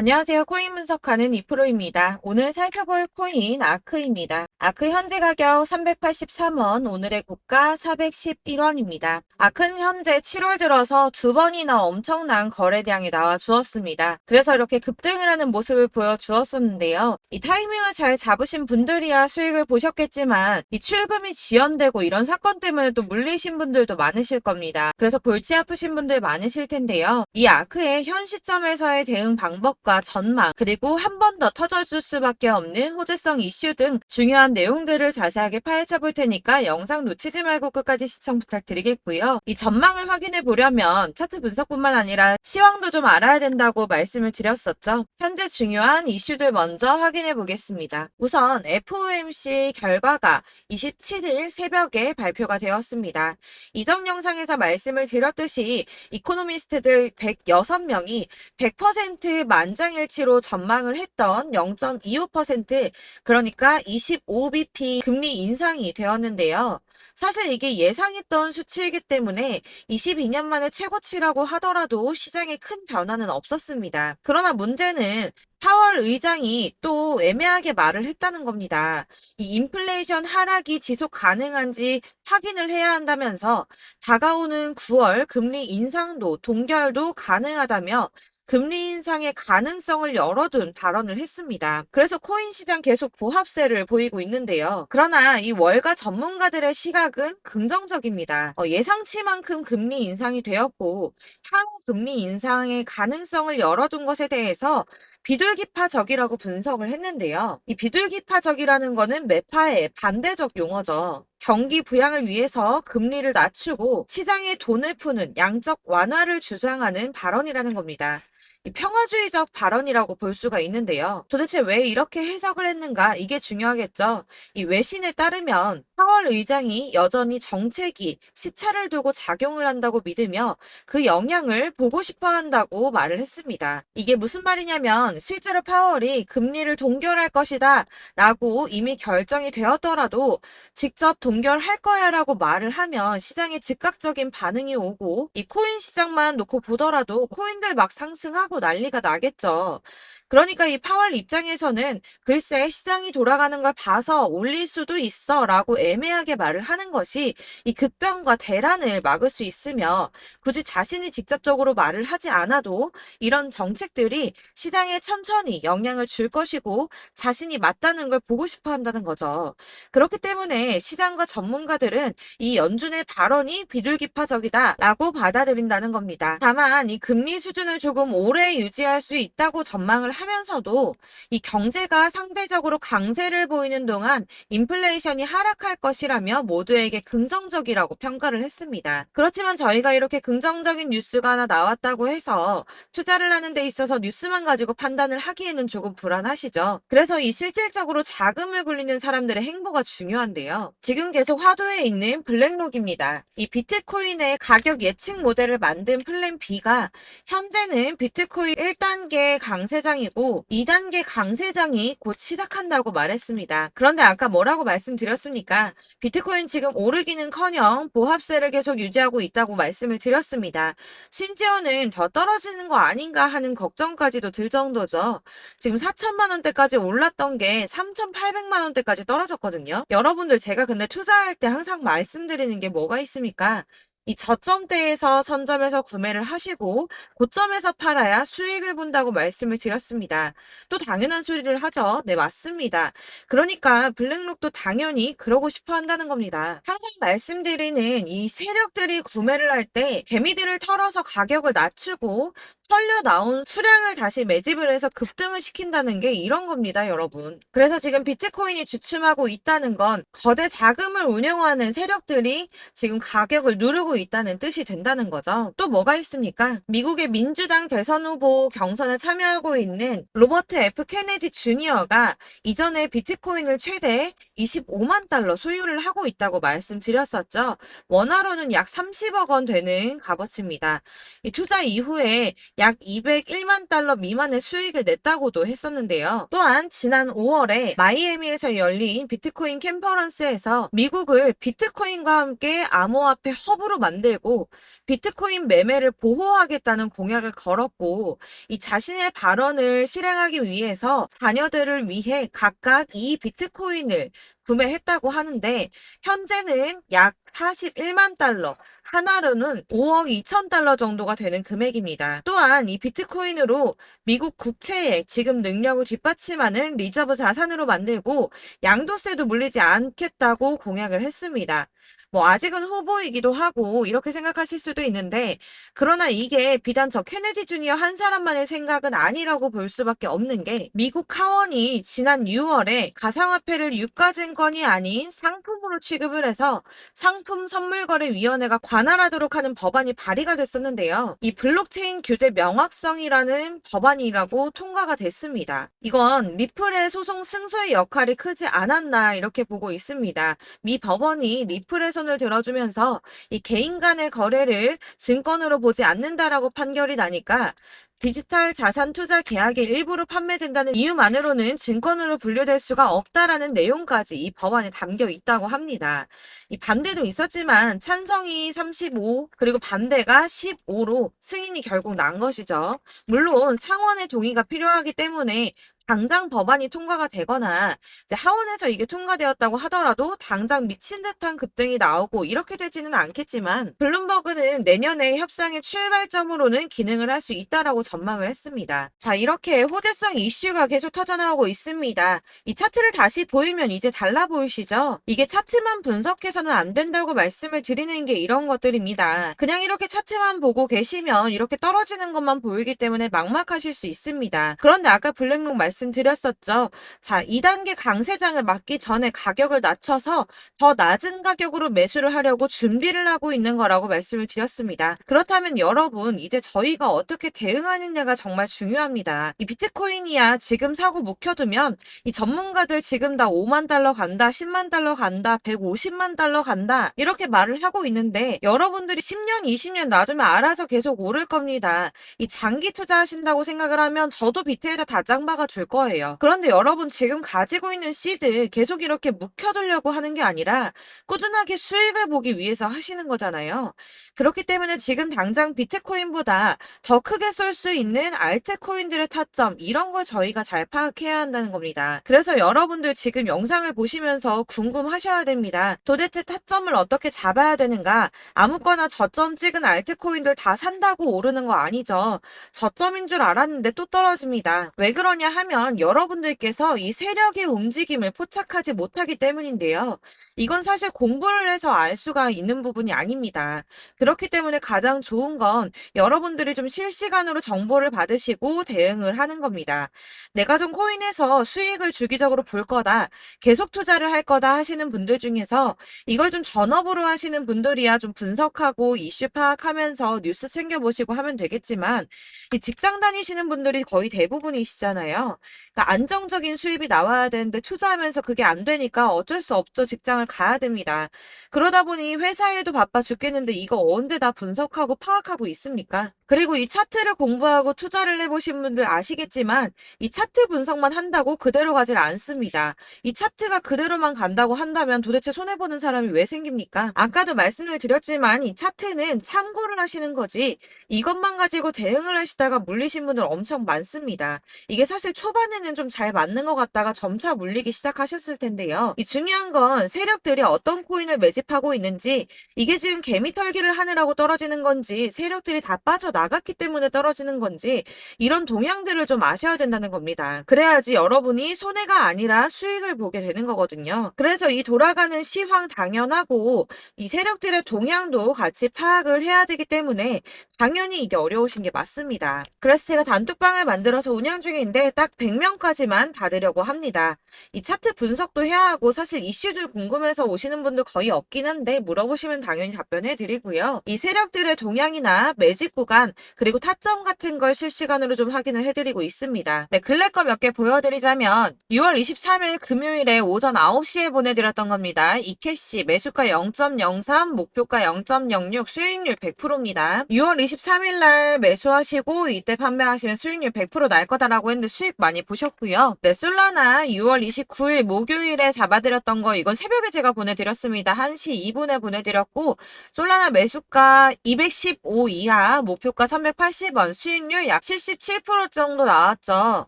안녕하세요. 코인 분석하는 이프로입니다. 오늘 살펴볼 코인 아크입니다. 아크 현재 가격 383원, 오늘의 고가 411원입니다. 아크는 현재 7월 들어서 두 번이나 엄청난 거래량이 나와 주었습니다. 그래서 이렇게 급등을 하는 모습을 보여주었었는데요. 이 타이밍을 잘 잡으신 분들이야 수익을 보셨겠지만 이 출금이 지연되고 이런 사건 때문에 또 물리신 분들도 많으실 겁니다. 그래서 골치 아프신 분들 많으실 텐데요. 이 아크의 현 시점에서의 대응 방법과 전망, 그리고 한 번 더 터져줄 수밖에 없는 호재성 이슈 등 중요한 내용들을 자세하게 파헤쳐 볼 테니까 영상 놓치지 말고 끝까지 시청 부탁드리겠고요. 이 전망을 확인해 보려면 차트 분석뿐만 아니라 시황도 좀 알아야 된다고 말씀을 드렸었죠. 현재 중요한 이슈들 먼저 확인해 보겠습니다. 우선 FOMC 결과가 27일 새벽에 발표가 되었습니다. 이전 영상에서 말씀을 드렸듯이 이코노미스트들 106명이 100% 만장일치로 전망을 했던 0.25%, 그러니까 25bp 금리 인상이 되었는데요. 사실 이게 예상했던 수치이기 때문에 22년 만에 최고치라고 하더라도 시장에 큰 변화는 없었습니다. 그러나 문제는 파월 의장이 또 애매하게 말을 했다는 겁니다. 이 인플레이션 하락이 지속 가능한지 확인을 해야 한다면서 다가오는 9월 금리 인상도 동결도 가능하다며 금리 인상의 가능성을 열어둔 발언을 했습니다. 그래서 코인 시장 계속 보합세를 보이고 있는데요. 그러나 이 월가 전문가들의 시각은 긍정적입니다. 예상치만큼 금리 인상이 되었고 향후 금리 인상의 가능성을 열어둔 것에 대해서 비둘기파적이라고 분석을 했는데요. 이 비둘기파적이라는 거는 매파의 반대적 용어죠. 경기 부양을 위해서 금리를 낮추고 시장에 돈을 푸는 양적 완화를 주장하는 발언이라는 겁니다. 이 평화주의적 발언이라고 볼 수가 있는데요. 도대체 왜 이렇게 해석을 했는가? 이게 중요하겠죠. 이 외신에 따르면 파월 의장이 여전히 정책이 시차를 두고 작용을 한다고 믿으며 그 영향을 보고 싶어 한다고 말을 했습니다. 이게 무슨 말이냐면 실제로 파월이 금리를 동결할 것이다 라고 이미 결정이 되었더라도 직접 동결할 거야 라고 말을 하면 시장에 즉각적인 반응이 오고 이 코인 시장만 놓고 보더라도 코인들 막 상승하고 난리가 나겠죠. 그러니까 이 파월 입장에서는 글쎄 시장이 돌아가는 걸 봐서 올릴 수도 있어 라고 애매하게 말을 하는 것이 이 급변과 대란을 막을 수 있으며 굳이 자신이 직접적으로 말을 하지 않아도 이런 정책들이 시장에 천천히 영향을 줄 것이고 자신이 맞다는 걸 보고 싶어 한다는 거죠. 그렇기 때문에 시장과 전문가들은 이 연준의 발언이 비둘기파적이다 라고 받아들인다는 겁니다. 다만 이 금리 수준을 조금 오래 유지할 수 있다고 전망을 하면서도 이 경제가 상대적으로 강세를 보이는 동안 인플레이션이 하락할 것이라며 모두에게 긍정적이라고 평가를 했습니다. 그렇지만 저희가 이렇게 긍정적인 뉴스가 하나 나왔다고 해서 투자를 하는 데 있어서 뉴스만 가지고 판단을 하기에는 조금 불안하시죠. 그래서 이 실질적으로 자금을 굴리는 사람들의 행보가 중요한데요. 지금 계속 화두에 있는 블랙록입니다. 이 비트코인의 가격 예측 모델을 만든 플랜 B가 현재는 비트코인 1단계 강세장이고 2단계 강세장이 곧 시작한다고 말했습니다. 그런데 아까 뭐라고 말씀드렸습니까? 비트코인 지금 오르기는커녕 보합세를 계속 유지하고 있다고 말씀을 드렸습니다. 심지어는 더 떨어지는 거 아닌가 하는 걱정까지도 들 정도죠. 지금 4천만 원대까지 올랐던 게 3,800만 원대까지 떨어졌거든요. 여러분들 제가 근데 투자할 때 항상 말씀드리는 게 뭐가 있습니까? 이 저점대에서 선점해서 구매를 하시고 고점에서 팔아야 수익을 본다고 말씀을 드렸습니다. 또 당연한 소리를 하죠. 네, 맞습니다. 그러니까 블랙록도 당연히 그러고 싶어 한다는 겁니다. 항상 말씀드리는 이 세력들이 구매를 할 때 개미들을 털어서 가격을 낮추고 털려 나온 수량을 다시 매집을 해서 급등을 시킨다는 게 이런 겁니다, 여러분. 그래서 지금 비트코인이 주춤하고 있다는 건 거대 자금을 운영하는 세력들이 지금 가격을 누르고 있다는 뜻이 된다는 거죠. 또 뭐가 있습니까? 미국의 민주당 대선 후보 경선에 참여하고 있는 로버트 F 케네디 주니어가 이전에 비트코인을 최대 25만 달러 소유를 하고 있다고 말씀드렸었죠. 원화로는 약 30억 원 되는 값어치입니다. 이 투자 이후에 약 201만 달러 미만의 수익을 냈다고도 했었는데요. 또한 지난 5월에 마이애미에서 열린 비트코인 컨퍼런스에서 미국을 비트코인과 함께 암호화폐 허브로 만들고 비트코인 매매를 보호하겠다는 공약을 걸었고, 이 자신의 발언을 실행하기 위해서 자녀들을 위해 각각 이 비트코인을 구매했다고 하는데, 현재는 약 41만 달러, 하나로는 5억 2천 달러 정도가 되는 금액입니다. 또한 이 비트코인으로 미국 국채의 지급 능력을 뒷받침하는 리저브 자산으로 만들고 양도세도 물리지 않겠다고 공약을 했습니다. 뭐 아직은 후보이기도 하고 이렇게 생각하실 수도 있는데, 그러나 이게 비단 저 케네디 주니어 한 사람만의 생각은 아니라고 볼 수밖에 없는 게, 미국 하원이 지난 6월에 가상화폐를 유가증권이 아닌 상품으로 취급을 해서 상품선물거래위원회가 관할하도록 하는 법안이 발의가 됐었는데요. 이 블록체인 규제 명확성이라는 법안이라고 통과가 됐습니다. 이건 리플의 소송 승소의 역할이 크지 않았나 이렇게 보고 있습니다. 미 법원이 리플의 손을 들어주면서 이 개인 간의 거래를 증권으로 보지 않는다라고 판결이 나니까 디지털 자산 투자 계약의 일부로 판매된다는 이유만으로는 증권으로 분류될 수가 없다라는 내용까지 이 법안에 담겨 있다고 합니다. 이 반대도 있었지만 찬성이 35 그리고 반대가 15로 승인이 결국 난 것이죠. 물론 상원의 동의가 필요하기 때문에 당장 법안이 통과가 되거나 이제 하원에서 이게 통과되었다고 하더라도 당장 미친 듯한 급등이 나오고 이렇게 되지는 않겠지만, 블룸버그는 내년에 협상의 출발점으로는 기능을 할 수 있다라고 전망을 했습니다. 자, 이렇게 호재성 이슈가 계속 터져나오고 있습니다. 이 차트를 다시 보이면 이제 달라 보이시죠? 이게 차트만 분석해서는 안 된다고 말씀을 드리는 게 이런 것들입니다. 그냥 이렇게 차트만 보고 계시면 이렇게 떨어지는 것만 보이기 때문에 막막하실 수 있습니다. 그런데 아까 블랙록 말씀드렸었죠. 자, 2단계 강세장을 맞기 전에 가격을 낮춰서 더 낮은 가격으로 매수를 하려고 준비를 하고 있는 거라고 말씀을 드렸습니다. 그렇다면 여러분, 이제 저희가 어떻게 대응하느냐가 정말 중요합니다. 이 비트코인이야 지금 사고 묵혀두면 이 전문가들 지금 다 5만 달러 간다, 10만 달러 간다, 150만 달러 간다 이렇게 말을 하고 있는데, 여러분들이 10년, 20년 놔두면 알아서 계속 오를 겁니다. 이 장기 투자하신다고 생각을 하면 저도 비트에다 다 짱박아 줄 거예요. 그런데 여러분 지금 가지고 있는 씨드 계속 이렇게 묵혀두려고 하는 게 아니라 꾸준하게 수익을 보기 위해서 하시는 거잖아요. 그렇기 때문에 지금 당장 비트코인보다 더 크게 쏠 수 있는 알트코인들의 타점, 이런 걸 저희가 잘 파악해야 한다는 겁니다. 그래서 여러분들 지금 영상을 보시면서 궁금하셔야 됩니다. 도대체 타점을 어떻게 잡아야 되는가? 아무거나 저점 찍은 알트코인들 다 산다고 오르는 거 아니죠. 저점인 줄 알았는데 또 떨어집니다. 왜 그러냐 하면 여러분들께서 이 세력의 움직임을 포착하지 못하기 때문인데요. 이건 사실 공부를 해서 알 수가 있는 부분이 아닙니다. 그렇기 때문에 가장 좋은 건 여러분들이 좀 실시간으로 정보를 받으시고 대응을 하는 겁니다. 내가 좀 코인에서 수익을 주기적으로 볼 거다, 계속 투자를 할 거다 하시는 분들 중에서 이걸 좀 전업으로 하시는 분들이야 좀 분석하고 이슈 파악하면서 뉴스 챙겨보시고 하면 되겠지만, 이 직장 다니시는 분들이 거의 대부분이시잖아요. 그러니까 안정적인 수입이 나와야 되는데 투자하면서 그게 안 되니까 어쩔 수 없죠. 직장을 가야 됩니다. 그러다 보니 회사 일도 바빠 죽겠는데 이거 언제 다 분석하고 파악하고 있습니까? 그리고 이 차트를 공부하고 투자를 해보신 분들 아시겠지만, 이 차트 분석만 한다고 그대로 가질 않습니다. 이 차트가 그대로만 간다고 한다면 도대체 손해보는 사람이 왜 생깁니까? 아까도 말씀을 드렸지만 이 차트는 참고를 하시는 거지, 이것만 가지고 대응을 하시다가 물리신 분들 엄청 많습니다. 이게 사실 초반에는 좀 잘 맞는 것 같다가 점차 물리기 시작하셨을 텐데요. 이 중요한 건 세력들이 어떤 코인을 매집하고 있는지, 이게 지금 개미털기를 하느라고 떨어지는 건지 세력들이 다 빠져나갔기 때문에 떨어지는 건지, 이런 동향들을 좀 아셔야 된다는 겁니다. 그래야지 여러분이 손해가 아니라 수익을 보게 되는 거거든요. 그래서 이 돌아가는 시황 당연하고 이 세력들의 동향도 같이 파악을 해야 되기 때문에 당연히 이게 어려우신 게 맞습니다. 그래서 제가 단톡방을 만들어서 운영 중인데 딱 100명까지만 받으려고 합니다. 이 차트 분석도 해야 하고 사실 이슈들 궁금해서 오시는 분들 거의 없긴 한데 물어보시면 당연히 답변해 드리고요. 이 세력들의 동향이나 매집 구간 그리고 타점 같은 걸 실시간으로 좀 확인을 해드리고 있습니다. 네, 근래 거 몇 개 보여드리자면 6월 23일 금요일에 오전 9시에 보내드렸던 겁니다. 이캐시 매수가 0.03, 목표가 0.06, 수익률 100%입니다. 6월 23일 날 매수하시고 이때 판매하시면 수익률 100% 날 거다라고 했는데 수익 많이 보셨고요. 네, 솔라나 6월 29일 목요일에 잡아드렸던 거 이건 새벽에 제가 보내드렸습니다. 1시 2분에 보내드렸고 솔라나 매수가 215 이하, 목표가 380원, 수익률 약 77% 정도 나왔죠.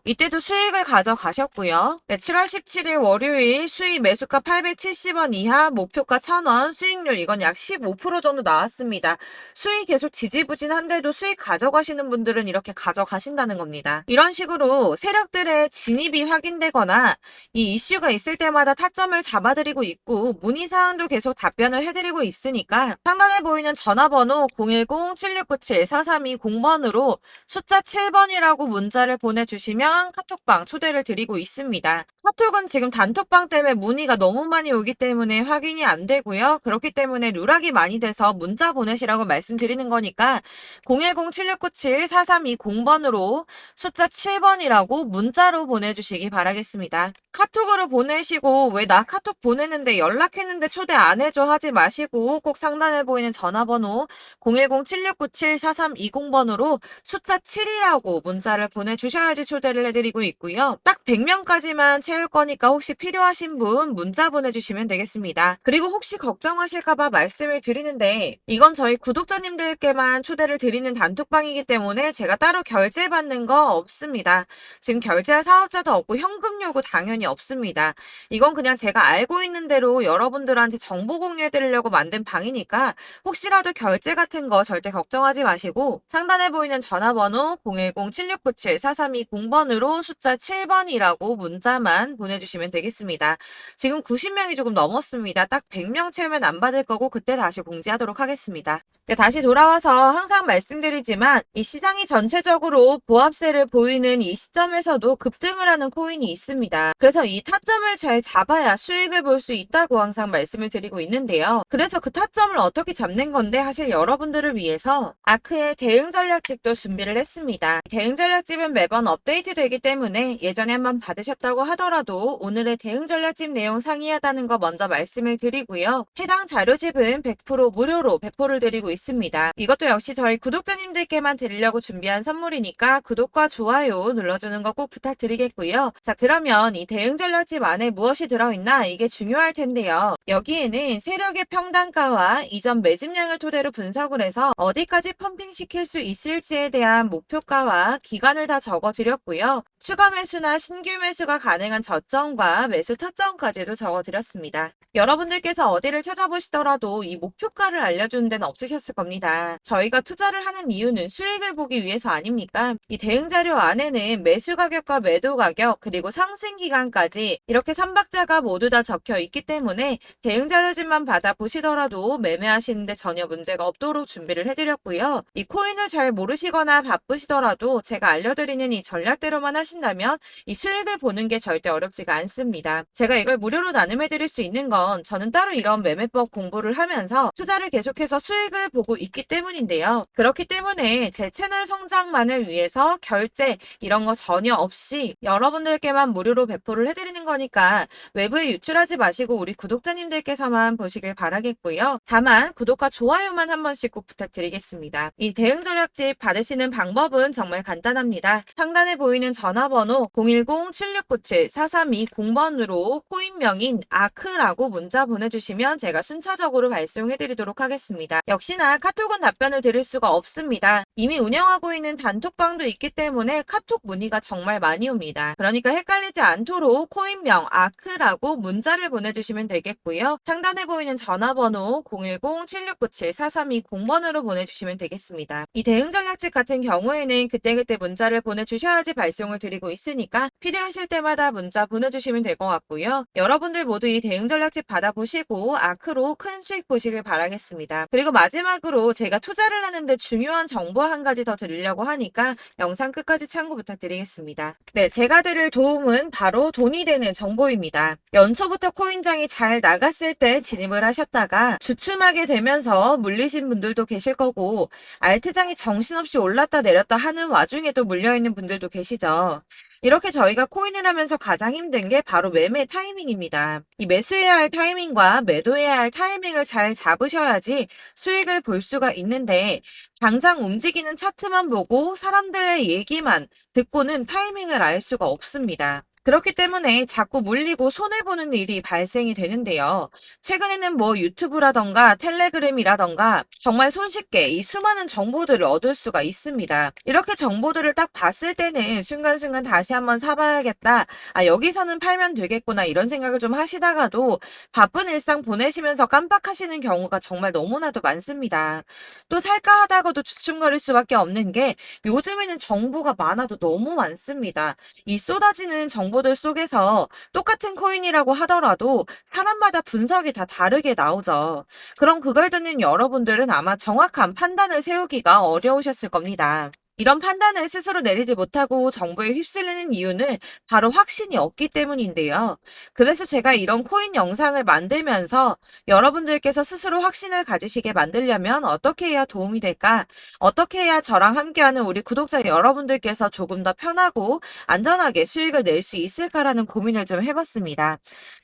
이때도 수익을 가져가셨고요. 네, 7월 17일 월요일 수익 매수가 870원 이하, 목표가 1000원, 수익률 이건 약 15% 정도 나왔습니다. 수익 계속 지지부진한데도 수익 가져가시는 분들은 이렇게 가져가신다는 겁니다. 이런 식으로 세력들의 진입이 확인되거나 이 이슈가 있을 때마다 타점을 잡아드리고 있고 문의사항도 계속 답변을 해드리고 있으니까 상단에 보이는 전화번호 010-7697-4320번으로 숫자 7번이라고 문자를 보내주시면 카톡방 초대를 드리고 있습니다. 카톡은 지금 단톡방 때문에 문의가 너무 많이 오기 때문에 확인이 안 되고요. 그렇기 때문에 누락이 많이 돼서 문자 보내시라고 말씀드리는 거니까 010-7697-4320번으로 숫자 7번이라고 문자로 보내주시기 바라겠습니다. 카톡으로 보내시고 왜 나 카톡 보내는데 연락했는데 초대 안 해줘 하지 마시고 꼭 상단에 보이는 전화번호 010-7697-4320번으로 숫자 7이라고 문자를 보내주셔야지 초대를 해드리고 있고요. 딱 100명까지만 채울 거니까 혹시 필요하신 분 문자 보내주시면 되겠습니다. 그리고 혹시 걱정하실까봐 말씀을 드리는데 이건 저희 구독자님들께만 초대를 드리는 단톡방이기 때문에 제가 따로 결제받는 거 없습니다. 지금 결제할 사업자도 없고 현금 요구 당연히 없습니다. 이건 그냥 제가 알고 있는 대로 여러분들한테 정보 공유해 드리려고 만든 방이니까 혹시라도 결제 같은 거 절대 걱정하지 마시고 상단에 보이는 전화번호 010-7697-4320번으로 숫자 7번이라고 문자만 보내주시면 되겠습니다. 지금 90명이 조금 넘었습니다. 딱 100명 채우면 안 받을 거고 그때 다시 공지하도록 하겠습니다. 네, 다시 돌아와서 항상 말씀드리지만 이 시장이 전체적으로 보합세를 보이는 이 시점에서도 급등을 하는 코인이 있습니다. 그래서 이 타점을 잘 잡아야 수익을 볼 수 있다고 항상 말씀을 드리고 있는데요. 그래서 그 타점을 어떻게 잡는 건데 사실 여러분들을 위해서 아크의 대응 전략집도 준비를 했습니다. 대응 전략집은 매번 업데이트 되기 때문에 예전에 한번 받으셨다고 하더라도 오늘의 대응 전략집 내용 상이하다는 거 먼저 말씀을 드리고요. 해당 자료집은 100% 무료로 배포를 드리고 있습니다. 이것도 역시 저희 구독자님들께만 드리려고 준비한 선물이니까 구독과 좋아요 눌러주는 거 꼭 부탁드리겠고요. 자, 그러면 이 대응 전략집 안에 무엇이 들어있나 이게 중요할 텐데요. 여기에는 세력의 평단가와 이전 매집량을 토대로 분석을 해서 어디까지 펌핑시킬 수 있을지에 대한 목표가와 기간을 다 적어드렸고요. 추가 매수나 신규 매수가 가능한 저점과 매수 타점까지도 적어드렸습니다. 여러분들께서 어디를 찾아보시더라도 이 목표가를 알려주는 데는 없으셨을 겁니다. 저희가 투자를 하는 이유는 수익을 보기 위해서 아닙니까? 이 대응 자료 안에는 매수 가격과 매도 가격 그리고 상승 기간까지 이렇게 3박자가 모두 다 적혀 있기 때문에 대응 자료집만 받아보시더라도 매매하시는데 전혀 문제가 없도록 준비를 해드렸고요. 이 코인을 잘 모르시거나 바쁘시더라도 제가 알려드리는 이 전략대로만 하신다면 이 수익을 보는 게 절대 어렵지가 않습니다. 제가 이걸 무료로 나눔해드릴 수 있는 건 저는 따로 이런 매매법 공부를 하면서 투자를 계속해서 수익을 보고 있기 때문인데요. 그렇기 때문에 제 채널 성장만을 위해서 결제 이런 거 전혀 없이 여러분들께만 무료로 배포를 해드리는 거니까 외부에 유출하지 마시고 우리 구독자님들께서만 보시길 바라겠고요. 다만 구독과 좋아요만 한 번씩 꼭 부탁드리겠습니다. 이 대응 전략집 받으시는 방법은 정말 간단합니다. 상단에 보이는 전화번호 010-7697-4320번으로 코인명인 아크라고 문자 보내주시면 제가 순차적으로 발송해드리도록 하겠습니다. 역시나 카톡은 답변을 드릴 수가 없습니다. 이미 운영하고 있는 단톡방도 있기 때문에 카톡 문의가 정말 많이 옵니다. 그러니까 헷갈리지 않도록 코인명 아크라고 문자를 보내주시면 되겠고요. 상단에 보이는 전화번호 010-7697-4320번으로 보내주시면 되겠습니다. 이 대응 전략집 같은 경우에는 그때그때 문자를 보내주셔야지 발송을 드리고 있으니까 필요하실 때마다 문자 보내주시면 될 것 같고요. 여러분들 모두 이 대응 전략집 받아보시고 아크로 큰 수익 보시길 바라겠습니다. 그리고 마지막으로 제가 투자를 하는데 중요한 정보 한 가지 더 드리려고 하니까 영상 끝까지 참고 부탁드리겠습니다. 네, 제가 드릴 도움은 바로 돈이 되는 정보입니다. 연초부터 코인장이 잘 나갔을 때 진입을 하셨다가 주춤하게 되면서 물리신 분들도 계실 거고, 알트장이 정신없이 올랐다 내렸다 하는 와중에도 물려있는 분들도 계시죠. 이렇게 저희가 코인을 하면서 가장 힘든 게 바로 매매 타이밍입니다. 이 매수해야 할 타이밍과 매도해야 할 타이밍을 잘 잡으셔야지 수익을 볼 수가 있는데, 당장 움직이는 차트만 보고 사람들의 얘기만 듣고는 타이밍을 알 수가 없습니다. 그렇기 때문에 자꾸 물리고 손해보는 일이 발생이 되는데요. 최근에는 뭐 유튜브라던가 텔레그램이라던가 정말 손쉽게 이 수많은 정보들을 얻을 수가 있습니다. 이렇게 정보들을 딱 봤을 때는 순간순간 다시 한번 사봐야겠다. 아, 여기서는 팔면 되겠구나. 이런 생각을 좀 하시다가도 바쁜 일상 보내시면서 깜빡하시는 경우가 정말 너무나도 많습니다. 또 살까 하다가도 주춤거릴 수밖에 없는 게 요즘에는 정보가 많아도 너무 많습니다. 이 쏟아지는 정보들 속에서 똑같은 코인이라고 하더라도 사람마다 분석이 다 다르게 나오죠. 그럼 그걸 듣는 여러분들은 아마 정확한 판단을 세우기가 어려우셨을 겁니다. 이런 판단을 스스로 내리지 못하고 정보에 휩쓸리는 이유는 바로 확신이 없기 때문인데요. 그래서 제가 이런 코인 영상을 만들면서 여러분들께서 스스로 확신을 가지시게 만들려면 어떻게 해야 도움이 될까? 어떻게 해야 저랑 함께하는 우리 구독자 여러분들께서 조금 더 편하고 안전하게 수익을 낼 수 있을까라는 고민을 좀 해봤습니다.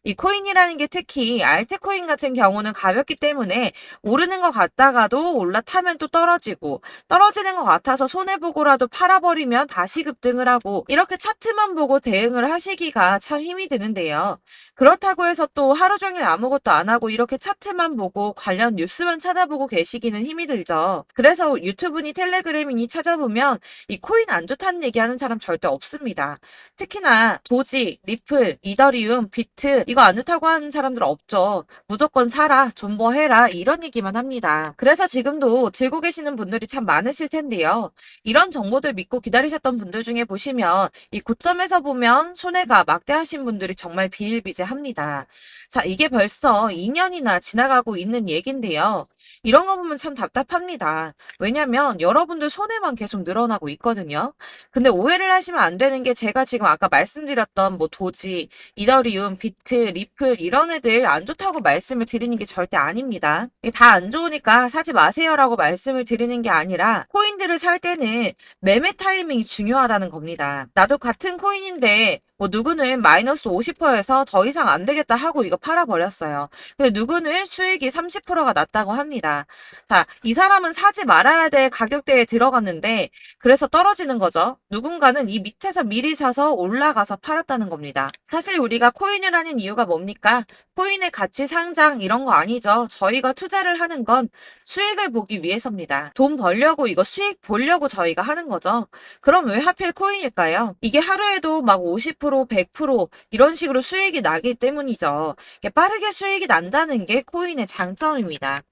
이 코인이라는 게 특히 알트코인 같은 경우는 가볍기 때문에 오르는 것 같다가도 올라타면 또 떨어지고, 떨어지는 것 같아서 손해보고라도 팔아버리면 다시 급등을 하고, 이렇게 차트만 보고 대응을 하시기가 참 힘이 드는데요. 그렇다고 해서 또 하루 종일 아무것도 안 하고 이렇게 차트만 보고 관련 뉴스만 찾아보고 계시기는 힘이 들죠. 그래서 유튜브니 텔레그램이니 찾아보면 이 코인 안 좋다는 얘기하는 사람 절대 없습니다. 특히나 도지, 리플, 이더리움, 비트 이거 안 좋다고 하는 사람들 없죠. 무조건 사라, 존버해라 이런 얘기만 합니다. 그래서 지금도 들고 계시는 분들이 참 많으실 텐데요. 이런 정보들 믿고 기다리셨던 분들 중에 보시면 이 고점에서 보면 손해가 막대하신 분들이 정말 비일비재합니다. 자, 이게 벌써 2년이나 지나가고 있는 얘긴데요. 이런 거 보면 참 답답합니다. 왜냐면 여러분들 손해만 계속 늘어나고 있거든요. 근데 오해를 하시면 안 되는 게 제가 지금 아까 말씀드렸던 뭐 도지, 이더리움, 비트, 리플 이런 애들 안 좋다고 말씀을 드리는 게 절대 아닙니다. 다 안 좋으니까 사지 마세요라고 말씀을 드리는 게 아니라 코인들을 살 때는 매매 타이밍이 중요하다는 겁니다. 나도 같은 코인인데 뭐 누구는 마이너스 50%에서 더 이상 안 되겠다 하고 이거 팔아버렸어요. 근데 누구는 수익이 30%가 났다고 합니다. 자, 이 사람은 사지 말아야 될 가격대에 들어갔는데 그래서 떨어지는 거죠. 누군가는 이 밑에서 미리 사서 올라가서 팔았다는 겁니다. 사실 우리가 코인을 하는 이유가 뭡니까? 코인의 가치 상장 이런 거 아니죠. 저희가 투자를 하는 건 수익을 보기 위해서입니다. 돈 벌려고 이거 수익 보려고 저희가 하는 거죠. 그럼 왜 하필 코인일까요? 이게 하루에도 막 50%, 100% 이런 식으로 수익이 나기 때문이죠. 빠르게 수익이 난다는 게 코인의 장점입니다.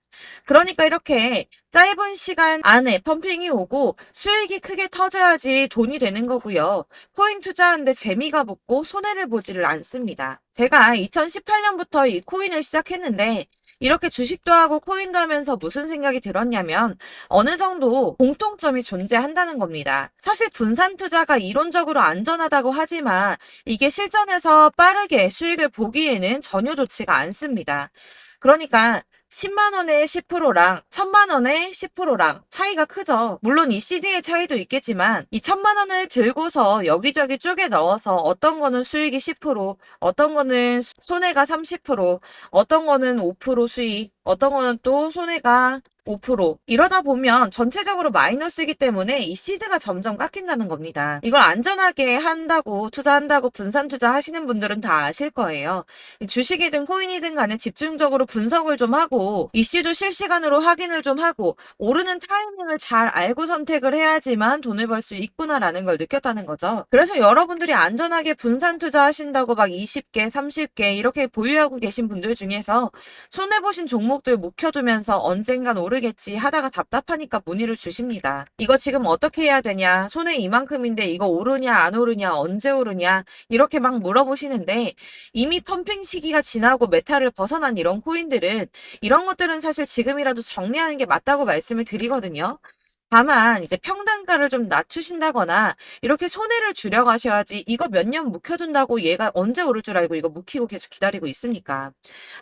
그러니까 이렇게 짧은 시간 안에 펌핑이 오고 수익이 크게 터져야지 돈이 되는 거고요. 코인 투자하는데 재미가 붙고 손해를 보지를 않습니다. 제가 2018년부터 이 코인을 시작했는데 이렇게 주식도 하고 코인도 하면서 무슨 생각이 들었냐면 어느 정도 공통점이 존재한다는 겁니다. 사실 분산 투자가 이론적으로 안전하다고 하지만 이게 실전에서 빠르게 수익을 보기에는 전혀 좋지가 않습니다. 그러니까 10만 원의 10%랑 1000만 원의 10%랑 차이가 크죠. 물론 이 CD의 차이도 있겠지만 이 1000만 원을 들고서 여기저기 쪼개 넣어서 어떤 거는 수익이 10%, 어떤 거는 손해가 30%, 어떤 거는 5% 수익, 어떤 거는 또 손해가 5%. 이러다 보면 전체적으로 마이너스이기 때문에 이 시드가 점점 깎인다는 겁니다. 이걸 안전하게 한다고 투자한다고 분산 투자하시는 분들은 다 아실 거예요. 주식이든 코인이든 간에 집중적으로 분석을 좀 하고 이슈도 실시간으로 확인을 좀 하고 오르는 타이밍을 잘 알고 선택을 해야지만 돈을 벌 수 있구나라는 걸 느꼈다는 거죠. 그래서 여러분들이 안전하게 분산 투자하신다고 막 20개, 30개 이렇게 보유하고 계신 분들 중에서 손해보신 종목들 묵혀두면서 언젠간 오르 모르겠지 하다가 답답하니까 문의를 주십니다. 이거 지금 어떻게 해야 되냐? 손에 이만큼인데 이거 오르냐 안 오르냐 언제 오르냐 이렇게 막 물어보시는데 이미 펌핑 시기가 지나고 메타를 벗어난 이런 코인들은 이런 것들은 사실 지금이라도 정리하는 게 맞다고 말씀을 드리거든요. 다만 이제 평단가를 좀 낮추신다거나 이렇게 손해를 줄여가셔야지 이거 몇 년 묵혀둔다고 얘가 언제 오를 줄 알고 이거 묵히고 계속 기다리고 있습니까?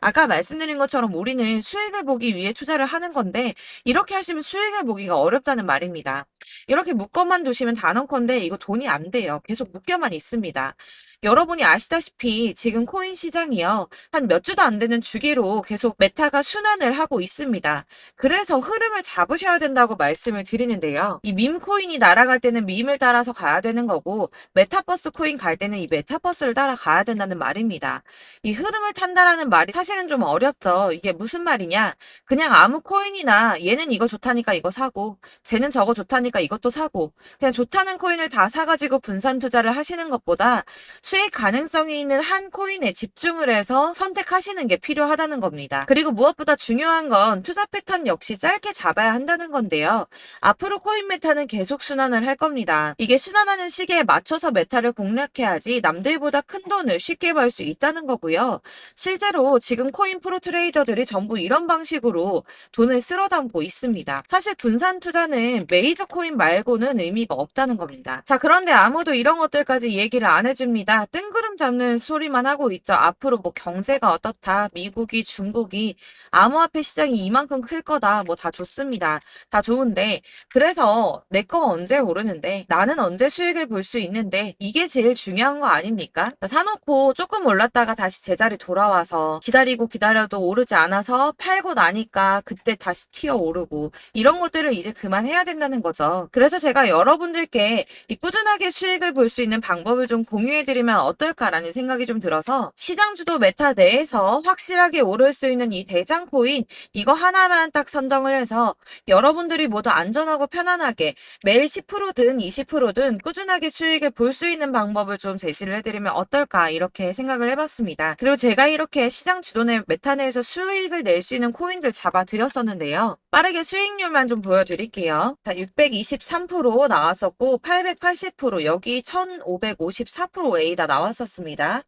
아까 말씀드린 것처럼 우리는 수익을 보기 위해 투자를 하는 건데 이렇게 하시면 수익을 보기가 어렵다는 말입니다. 이렇게 묶어만 두시면 단언컨대 이거 돈이 안 돼요. 계속 묶여만 있습니다. 여러분이 아시다시피 지금 코인 시장이요. 한 몇 주도 안 되는 주기로 계속 메타가 순환을 하고 있습니다. 그래서 흐름을 잡으셔야 된다고 말씀을 드리는데요. 이 밈 코인이 날아갈 때는 밈을 따라서 가야 되는 거고 메타버스 코인 갈 때는 이 메타버스를 따라가야 된다는 말입니다. 이 흐름을 탄다라는 말이 사실은 좀 어렵죠. 이게 무슨 말이냐? 그냥 아무 코인이나 얘는 이거 좋다니까 이거 사고 쟤는 저거 좋다니까 이것도 사고 그냥 좋다는 코인을 다 사가지고 분산 투자를 하시는 것보다 수익 가능성이 있는 한 코인에 집중을 해서 선택하시는 게 필요하다는 겁니다. 그리고 무엇보다 중요한 건 투자 패턴 역시 짧게 잡아야 한다는 건데요. 앞으로 코인 메타는 계속 순환을 할 겁니다. 이게 순환하는 시기에 맞춰서 메타를 공략해야지 남들보다 큰 돈을 쉽게 벌 수 있다는 거고요. 실제로 지금 코인 프로 트레이더들이 전부 이런 방식으로 돈을 쓸어 담고 있습니다. 사실 분산 투자는 메이저 코인 말고는 의미가 없다는 겁니다. 자, 그런데 아무도 이런 것들까지 얘기를 안 해줍니다. 뜬구름 잡는 소리만 하고 있죠. 앞으로 뭐 경제가 어떻다, 미국이, 중국이, 암호화폐 시장이 이만큼 클 거다, 뭐 다 좋습니다. 다 좋은데, 그래서 내 거 언제 오르는데, 나는 언제 수익을 볼 수 있는데, 이게 제일 중요한 거 아닙니까? 사놓고 조금 올랐다가 다시 제자리 돌아와서 기다리고 기다려도 오르지 않아서 팔고 나니까 그때 다시 튀어 오르고, 이런 것들을 이제 그만해야 된다는 거죠. 그래서 제가 여러분들께 이 꾸준하게 수익을 볼 수 있는 방법을 좀 공유해드리면 어떨까라는 생각이 좀 들어서 시장주도 메타 내에서 확실하게 오를 수 있는 이 대장 코인 이거 하나만 딱 선정을 해서 여러분들이 모두 안전하고 편안하게 매일 10%든 20%든 꾸준하게 수익을 볼 수 있는 방법을 좀 제시를 해드리면 어떨까 이렇게 생각을 해봤습니다. 그리고 제가 이렇게 시장 주도내 메타 내에서 수익을 낼 수 있는 코인들 잡아드렸었는데요. 빠르게 수익률만 좀 보여드릴게요. 자, 623% 나왔었고 880% 여기 1554% A다 나왔었습니다.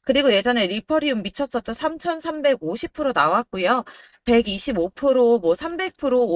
그리고 예전에 리퍼리움 미쳤었죠. 3350% 나왔고요. 125%, 뭐 300%,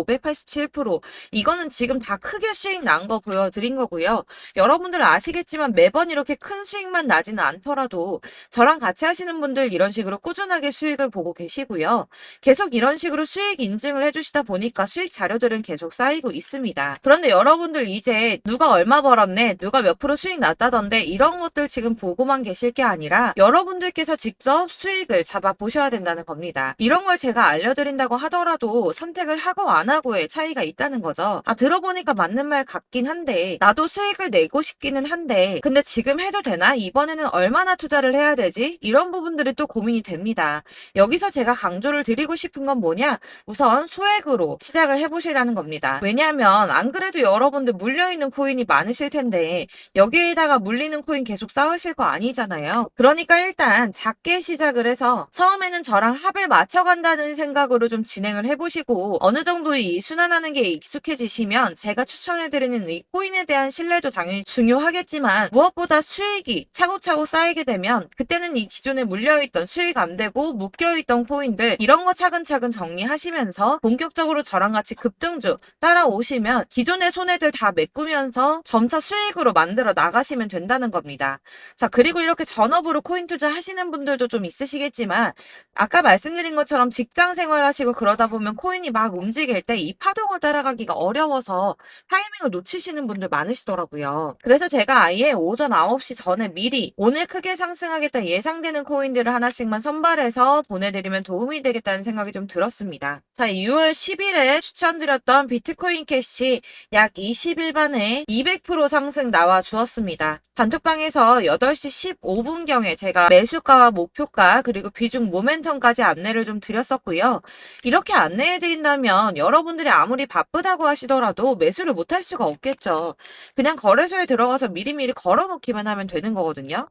587% 이거는 지금 다 크게 수익 난 거 보여드린 거고요. 여러분들 아시겠지만 매번 이렇게 큰 수익만 나지는 않더라도 저랑 같이 하시는 분들 이런 식으로 꾸준하게 수익을 보고 계시고요. 계속 이런 식으로 수익 인증을 해주시다 보니까 수익 자료들은 계속 쌓이고 있습니다. 그런데 여러분들 이제 누가 얼마 벌었네, 누가 몇 프로 수익 났다던데 이런 것들 지금 보고만 계실 게 아니라 여러분들께서 직접 수익을 잡아 보셔야 된다는 겁니다. 이런 걸 제가 알려드린다고 하더라도 선택을 하고 안 하고의 차이가 있다는 거죠. 아, 들어보니까 맞는 말 같긴 한데 나도 수익을 내고 싶기는 한데 근데 지금 해도 되나? 이번에는 얼마나 투자를 해야 되지? 이런 부분들이 또 고민이 됩니다. 여기서 제가 강조를 드리고 싶은 건 뭐냐? 우선 소액으로 시작을 해보시라는 겁니다. 왜냐하면 안 그래도 여러분들 물려있는 코인이 많으실 텐데 여기에다가 물리는 코인 계속 쌓으실 거 아니잖아요. 그러니까 일단 작게 시작을 해서 처음에는 저랑 합을 맞춰간다는 생각으로 좀 진행을 해보시고 어느 정도 이 순환하는 게 익숙해지시면 제가 추천해드리는 이 코인에 대한 신뢰도 당연히 중요하겠지만 무엇보다 수익이 차곡차곡 쌓이게 되면 그때는 이 기존에 물려있던 수익 안 되고 묶여있던 코인들 이런 거 차근차근 정리하시면서 본격적으로 저랑 같이 급등주 따라오시면 기존의 손해들 다 메꾸면서 점차 수익으로 만들어 나가시면 된다는 겁니다. 자, 그리고 이렇게 전업으로 코인 투자 하시는 분들도 좀 있으시겠지만 아까 말씀드린 것처럼 직장 생활하시고 그러다 보면 코인이 막 움직일 때 이 파동을 따라가기가 어려워서 타이밍을 놓치시는 분들 많으시더라고요. 그래서 제가 아예 오전 9시 전에 미리 오늘 크게 상승하겠다 예상되는 코인들을 하나씩만 선발해서 보내드리면 도움이 되겠다는 생각이 좀 들었습니다. 자, 6월 10일에 추천드렸던 비트코인 캐시 약 20일 만에 200% 상승 나와 주었습니다. 단톡방에서 8시 15분경에 제가 매수가와 목표가 그리고 비중 모멘텀까지 안내를 좀 드렸었고요. 이렇게 안내해드린다면 여러분들이 아무리 바쁘다고 하시더라도 매수를 못할 수가 없겠죠. 그냥 거래소에 들어가서 미리미리 걸어놓기만 하면 되는 거거든요.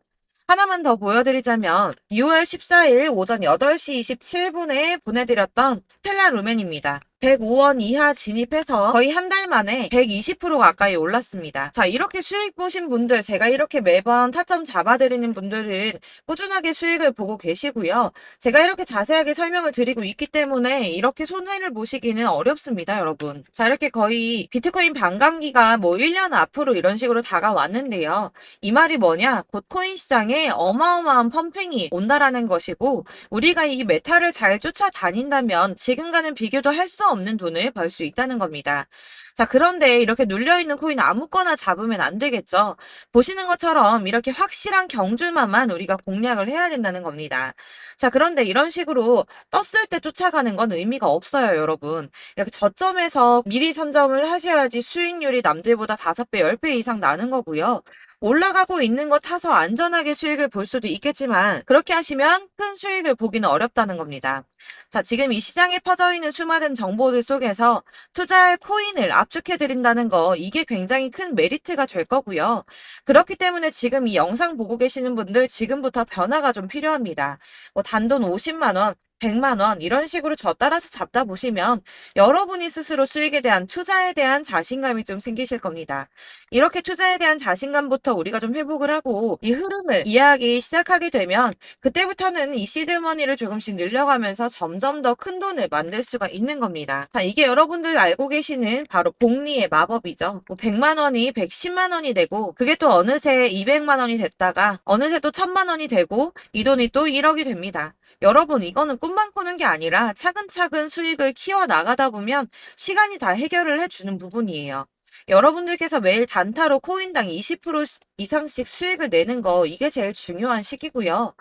하나만 더 보여드리자면 6월 14일 오전 8시 27분에 보내드렸던 스텔라 루멘입니다. 105원 이하 진입해서 거의 한 달 만에 120% 가까이 올랐습니다. 자, 이렇게 수익 보신 분들, 제가 이렇게 매번 타점 잡아드리는 분들은 꾸준하게 수익을 보고 계시고요. 제가 이렇게 자세하게 설명을 드리고 있기 때문에 이렇게 손해를 보시기는 어렵습니다, 여러분. 자, 이렇게 거의 비트코인 반감기가 뭐 1년 앞으로 이런 식으로 다가왔는데요. 이 말이 뭐냐? 곧 코인 시장에 어마어마한 펌핑이 온다라는 것이고, 우리가 이 메타를 잘 쫓아다닌다면 지금과는 비교도 할 수 없는 돈을 벌 수 있다는 겁니다. 자, 그런데 이렇게 눌려있는 코인 아무거나 잡으면 안 되겠죠. 보시는 것처럼 이렇게 확실한 경주만만 우리가 공략을 해야 된다는 겁니다. 자, 그런데 이런 식으로 떴을 때 쫓아가는 건 의미가 없어요, 여러분. 이렇게 저점에서 미리 선점을 하셔야지 수익률이 남들보다 5배, 10배 이상 나는 거고요. 올라가고 있는 거 타서 안전하게 수익을 볼 수도 있겠지만 그렇게 하시면 큰 수익을 보기는 어렵다는 겁니다. 자, 지금 이 시장에 퍼져 있는 수많은 정보들 속에서 투자할 코인을 압축해 드린다는 거 이게 굉장히 큰 메리트가 될 거고요. 그렇기 때문에 지금 이 영상 보고 계시는 분들 지금부터 변화가 좀 필요합니다. 뭐 단돈 50만 원, 100만 원 이런 식으로 저 따라서 잡다 보시면 여러분이 스스로 수익에 대한 투자에 대한 자신감이 좀 생기실 겁니다. 이렇게 투자에 대한 자신감부터 우리가 좀 회복을 하고 이 흐름을 이해하기 시작하게 되면 그때부터는 이 시드머니를 조금씩 늘려가면서 점점 더 큰 돈을 만들 수가 있는 겁니다. 자, 이게 여러분들 알고 계시는 바로 복리의 마법이죠. 뭐 100만 원이 110만 원이 되고 그게 또 어느새 200만 원이 됐다가 어느새 또 1000만 원이 되고 이 돈이 또 1억이 됩니다. 여러분, 이거는 꿈만 꾸는 게 아니라 차근차근 수익을 키워 나가다 보면 시간이 다 해결을 해주는 부분이에요. 여러분들께서 매일 단타로 코인당 20% 이상씩 수익을 내는 거 이게 제일 중요한 시기고요.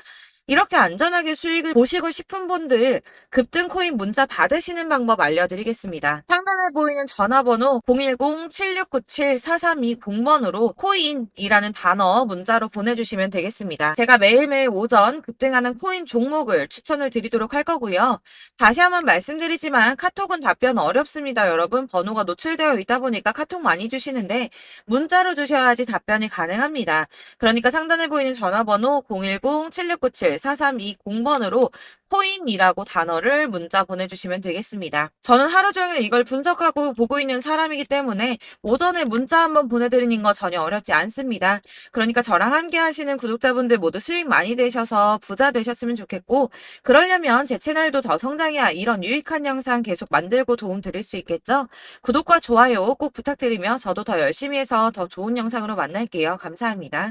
이렇게 안전하게 수익을 보시고 싶은 분들 급등 코인 문자 받으시는 방법 알려드리겠습니다. 상단에 보이는 전화번호 010-7697-4320번으로 코인이라는 단어 문자로 보내주시면 되겠습니다. 제가 매일매일 오전 급등하는 코인 종목을 추천을 드리도록 할 거고요. 다시 한번 말씀드리지만 카톡은 답변 어렵습니다. 여러분, 번호가 노출되어 있다 보니까 카톡 많이 주시는데 문자로 주셔야지 답변이 가능합니다. 그러니까 상단에 보이는 전화번호 010-7697-4320번으로 코인이라고 단어를 문자 보내주시면 되겠습니다. 저는 하루 종일 이걸 분석하고 보고 있는 사람이기 때문에 오전에 문자 한번 보내드리는 거 전혀 어렵지 않습니다. 그러니까 저랑 함께 하시는 구독자분들 모두 수익 많이 되셔서 부자 되셨으면 좋겠고, 그러려면 제 채널도 더 성장해야 이런 유익한 영상 계속 만들고 도움 드릴 수 있겠죠? 구독과 좋아요 꼭 부탁드리며 저도 더 열심히 해서 더 좋은 영상으로 만날게요. 감사합니다.